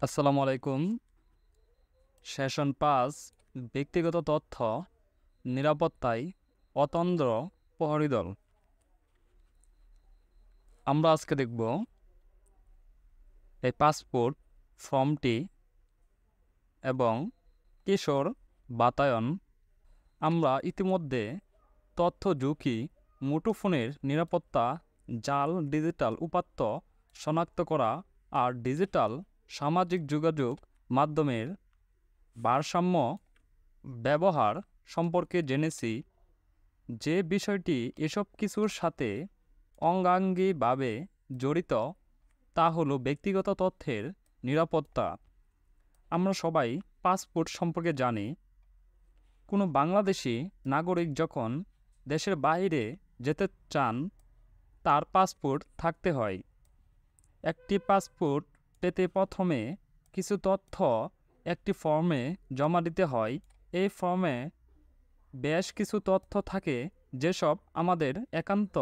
আসসালামু আলাইকুম। সেশন ৫ ব্যক্তিগত তথ্য নিরাপত্তায় অতন্দ্র প্রহরী দল। আমরা আজকে দেখব এই পাসপোর্ট ফর্মটি এবং কিশোর বাতায়ন। আমরা ইতিমধ্যে তথ্য ঝুঁকি, মুঠোফোনের নিরাপত্তা, জাল ডিজিটাল উপাত্ত শনাক্ত করা আর ডিজিটাল সামাজিক যোগাযোগ মাধ্যমের ভারসাম্য ব্যবহার সম্পর্কে জেনেছি। যে বিষয়টি এসব কিছুর সাথে অঙ্গাঙ্গিভাবে জড়িত তা হলো ব্যক্তিগত তথ্যের নিরাপত্তা। আমরা সবাই পাসপোর্ট সম্পর্কে জানি। কোনো বাংলাদেশি নাগরিক যখন দেশের বাইরে যেতে চান তার পাসপোর্ট থাকতে হয়। একটি পাসপোর্ট পেতে প্রথমে কিছু তথ্য একটি ফর্মে জমা দিতে হয়। এই ফর্মে বেশ কিছু তথ্য থাকে যেসব আমাদের একান্ত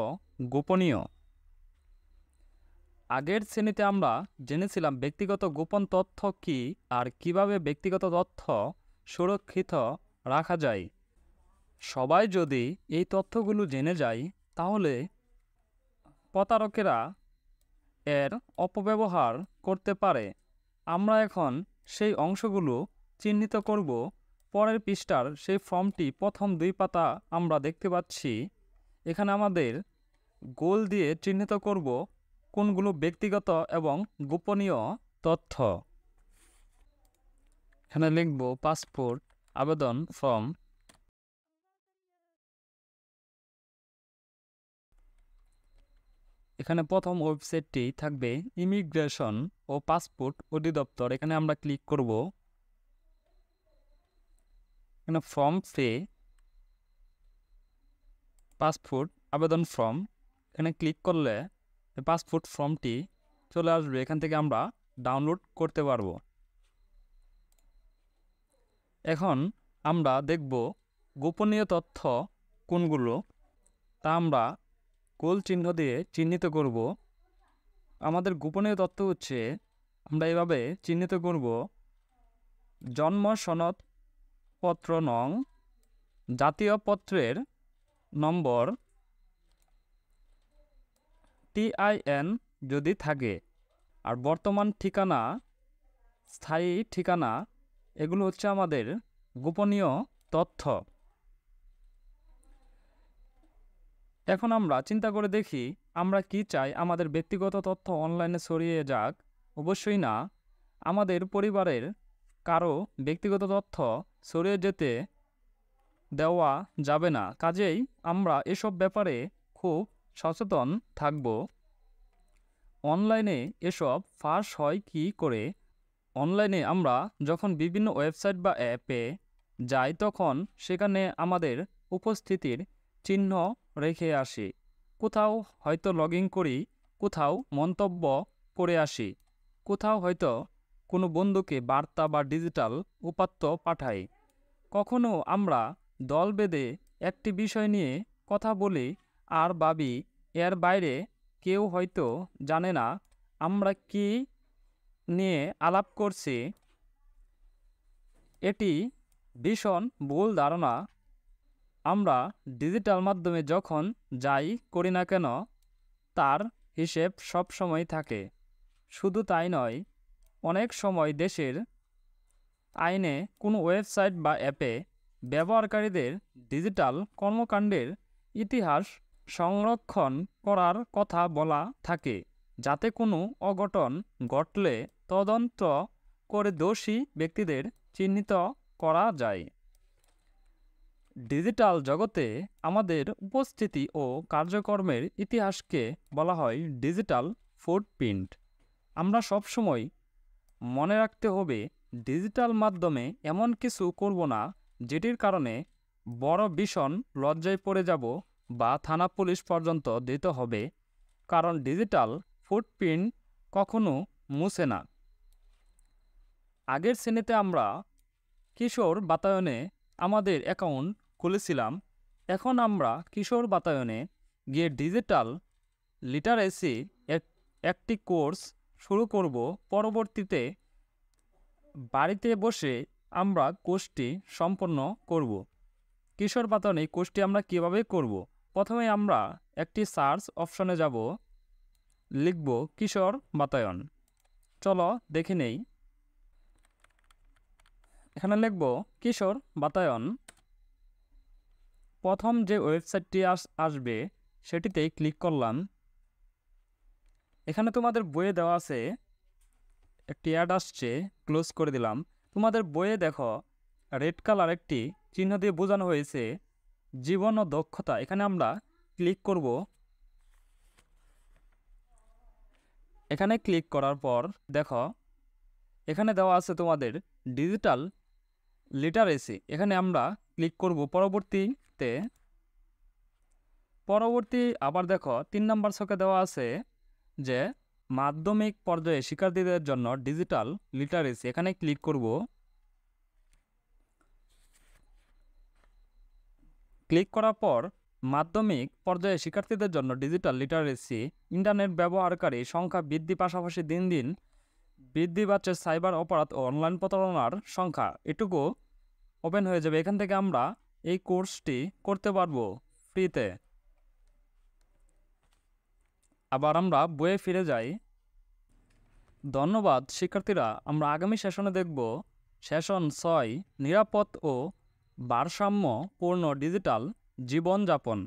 গোপনীয়। আগের শ্রেণীতে আমরা জেনেছিলাম ব্যক্তিগত গোপন তথ্য কী আর কিভাবে ব্যক্তিগত তথ্য সুরক্ষিত রাখা যায়। সবাই যদি এই তথ্যগুলো জেনে যায় তাহলে প্রতারকেরা এর অপব্যবহার করতে পারে। আমরা এখন সেই অংশগুলো চিহ্নিত করব। পরের পৃষ্ঠার সেই ফর্মটি প্রথম ২ পাতা আমরা দেখতে পাচ্ছি। এখানে আমাদের গোল দিয়ে চিহ্নিত করব কোনগুলো ব্যক্তিগত এবং গোপনীয় তথ্য। এখানে লিখব পাসপোর্ট আবেদন ফর্ম। এখানে প্রথম ওয়েবসাইটটি থাকবে ইমিগ্রেশন ও পাসপোর্ট অধিদপ্তর। এখানে আমরা ক্লিক করব। এখানে ফর্ম ফে পাসপোর্ট আবেদন ফর্ম, এখানে ক্লিক করলে পাসপোর্ট ফর্মটি চলে আসবে। এখান থেকে আমরা ডাউনলোড করতে পারব। এখন আমরা দেখব গোপনীয় তথ্য কোনগুলো, তা আমরা গোল চিহ্ন দিয়ে চিহ্নিত করব। আমাদের গোপনীয় তথ্য হচ্ছে, আমরা এভাবে চিহ্নিত করব: জন্ম সনদপত্র নং, জাতীয় পত্রের নম্বর, TIN যদি থাকে, আর বর্তমান ঠিকানা, স্থায়ী ঠিকানা। এগুলো হচ্ছে আমাদের গোপনীয় তথ্য। এখন আমরা চিন্তা করে দেখি আমরা কি চাই আমাদের ব্যক্তিগত তথ্য অনলাইনে ছড়িয়ে যাক? অবশ্যই না। আমাদের পরিবারের কারো ব্যক্তিগত তথ্য ছড়িয়ে যেতে দেওয়া যাবে না। কাজেই আমরা এসব ব্যাপারে খুব সচেতন থাকব। অনলাইনে এসব ফাঁস হয় কি করে? অনলাইনে আমরা যখন বিভিন্ন ওয়েবসাইট বা অ্যাপে যাই তখন সেখানে আমাদের উপস্থিতির চিহ্ন রেখে আসি। কোথাও হয়তো লগ ইন করি, কোথাও মন্তব্য করে আসি, কোথাও হয়তো কোনো বন্ধুকে বার্তা বা ডিজিটাল উপাত্ত পাঠাই। কখনো আমরা দল বেঁধে একটি বিষয় নিয়ে কথা বলি আর ভাবি এর বাইরে কেউ হয়তো জানে না আমরা কি নিয়ে আলাপ করছি। এটি ভীষণ ভুল ধারণা। আমরা ডিজিটাল মাধ্যমে যখন যাই করি না কেন তার হিসেব সবসময় থাকে। শুধু তাই নয়, অনেক সময় দেশের আইনে কোনো ওয়েবসাইট বা অ্যাপে ব্যবহারকারীদের ডিজিটাল কর্মকাণ্ডের ইতিহাস সংরক্ষণ করার কথা বলা থাকে, যাতে কোনো অঘটন ঘটলে তদন্ত করে দোষী ব্যক্তিদের চিহ্নিত করা যায়। ডিজিটাল জগতে আমাদের উপস্থিতি ও কার্যক্রমের ইতিহাসকে বলা হয় ডিজিটাল ফুটপ্রিন্ট। আমরা সবসময় মনে রাখতে হবে, ডিজিটাল মাধ্যমে এমন কিছু করব না যেটির কারণে বড় ভীষণ লজ্জায় পড়ে যাব বা থানা পুলিশ পর্যন্ত দিতে হবে, কারণ ডিজিটাল ফুটপ্রিন্ট কখনো মুছে না। আগের শ্রেণীতে আমরা কিশোর বাতায়নে আমাদের অ্যাকাউন্ট খুলেছিলাম। এখন আমরা কিশোর বাতায়নে গিয়ে ডিজিটাল লিটারেসি একটি কোর্স শুরু করব। পরবর্তীতে বাড়িতে বসে আমরা কোর্সটি সম্পন্ন করব। কিশোর বাতায়ন এই কোর্সটি আমরা কিভাবে করব? প্রথমে আমরা একটি সার্চ অপশনে যাব, লিখব কিশোর বাতায়ন। চলো দেখে নেই। এখানে লিখব কিশোর বাতায়ন। প্রথম যে ওয়েবসাইটটি আসবে সেটিতে ক্লিক করলাম। এখানে তোমাদের বইয়ে দেওয়া আছে, একটি অ্যাড আসছে, ক্লোজ করে দিলাম। তোমাদের বইয়ে দেখো রেড কালার একটি চিহ্ন দিয়ে বোঝানো হয়েছে জীবন ও দক্ষতা। এখানে আমরা ক্লিক করব। এখানে ক্লিক করার পর দেখো এখানে দেওয়া আছে তোমাদের ডিজিটাল লিটারেসি। এখানে আমরা ক্লিক করব। পরবর্তী আবার দেখো 3 নম্বর ছকে দেওয়া আছে যে মাধ্যমিক পর্যায়ে শিক্ষার্থীদের জন্য ডিজিটাল লিটারেসি। এখানে ক্লিক করব। ক্লিক করার পর মাধ্যমিক পর্যায়ে শিক্ষার্থীদের জন্য ডিজিটাল লিটারেসি, ইন্টারনেট ব্যবহারকারী সংখ্যা বৃদ্ধি, পাশাপাশি দিন দিন বৃদ্ধি পাচ্ছে সাইবার অপরাধ ও অনলাইন প্রতারণার সংখ্যা। এটুকু ওপেন হয়ে যাবে। এখান থেকে আমরা এই কোর্সটি করতে পারবো ফ্রিতে। আবার আমরা বইয়ে ফিরে যাই। ধন্যবাদ শিক্ষার্থীরা। আমরা আগামী সেশনে দেখব সেশন 6, নিরাপদ ও ভারসাম্যপূর্ণ ডিজিটাল জীবনযাপন।